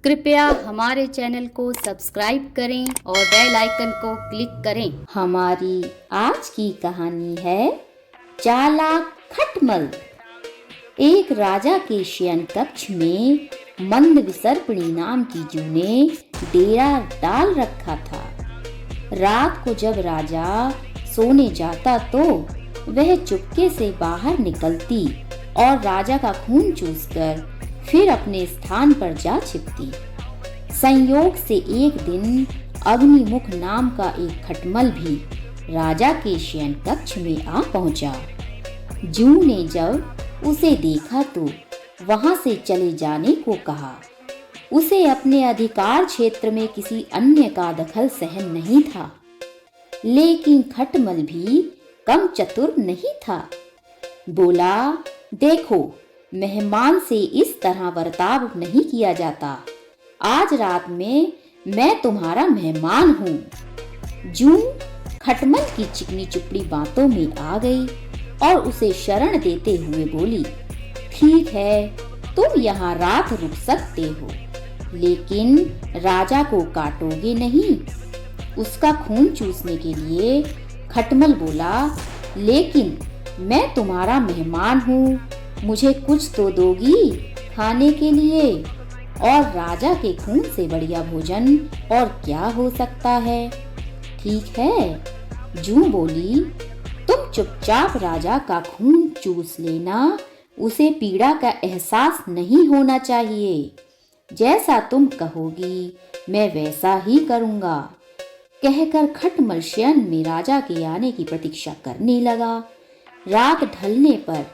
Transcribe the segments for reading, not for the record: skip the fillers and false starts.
कृपया हमारे चैनल को सब्सक्राइब करें और बेल आइकन को क्लिक करें। हमारी आज की कहानी है चालाक खटमल। एक राजा के शयन कक्ष में मंद विसर्पणी नाम की जू ने डेरा डाल रखा था। रात को जब राजा सोने जाता तो वह चुपके से बाहर निकलती और राजा का खून चूसकर फिर अपने स्थान पर जा छिपती। संयोग से एक दिन अग्निमुख नाम का एक खटमल भी राजा के शयन कक्ष में आ पहुंचा। जू ने जब उसे देखा तो वहां से चले जाने को कहा। उसे अपने अधिकार क्षेत्र में किसी अन्य का दखल सहन नहीं था, लेकिन खटमल भी कम चतुर नहीं था। बोला, देखो, मेहमान से इस तरह बर्ताव नहीं किया जाता। आज रात में मैं तुम्हारा मेहमान हूँ। जू खटमल की चिकनी चुपड़ी बातों में आ गई और उसे शरण देते हुए बोली, ठीक है, तुम यहाँ रात रुक सकते हो, लेकिन राजा को काटोगे नहीं। उसका खून चूसने के लिए खटमल बोला, लेकिन मैं तुम्हारा मेहमान हूँ, मुझे कुछ तो दोगी खाने के लिए। और राजा के खून से बढ़िया भोजन और क्या हो सकता है। ठीक है, जू बोली, तुम चुपचाप राजा का खून चूस लेना, उसे पीड़ा का एहसास नहीं होना चाहिए। जैसा तुम कहोगी मैं वैसा ही करूँगा। कहकर खटमल शयन में राजा के आने की प्रतीक्षा करने लगा। रात ढलने पर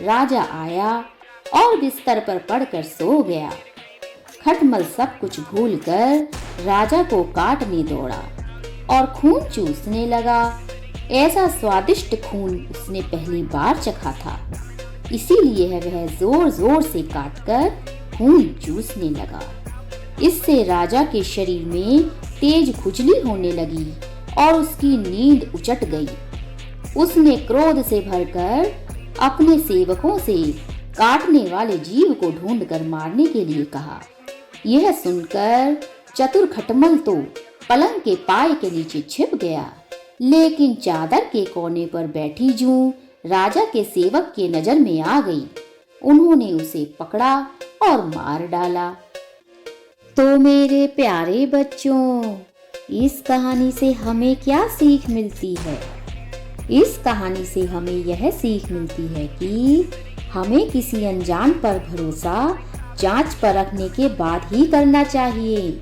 राजा आया और बिस्तर पर पड़कर सो गया। खटमल सब कुछ भूलकर राजा को काटने दौड़ा और खून चूसने लगा। ऐसा स्वादिष्ट खून उसने पहली बार चखा था, इसीलिए वह जोर जोर से काटकर खून चूसने लगा। इससे राजा के शरीर में तेज खुजली होने लगी और उसकी नींद उचट गई। उसने क्रोध से भरकर अपने सेवकों से काटने वाले जीव को ढूंढकर मारने के लिए कहा। यह सुनकर चतुर खटमल तो पलंग के पाए के नीचे छिप गया, लेकिन चादर के कोने पर बैठी जू राजा के सेवक के नजर में आ गई। उन्होंने उसे पकड़ा और मार डाला। तो मेरे प्यारे बच्चों, इस कहानी से हमें क्या सीख मिलती है? इस कहानी से हमें यह सीख मिलती है कि हमें किसी अनजान पर भरोसा जांच परखने के बाद ही करना चाहिए,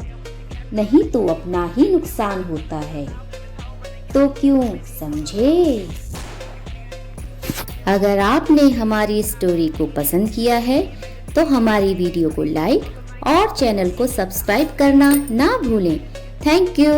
नहीं तो अपना ही नुकसान होता है। तो क्यों, समझे? अगर आपने हमारी स्टोरी को पसंद किया है तो हमारी वीडियो को लाइक और चैनल को सब्सक्राइब करना ना भूलें। Thank you.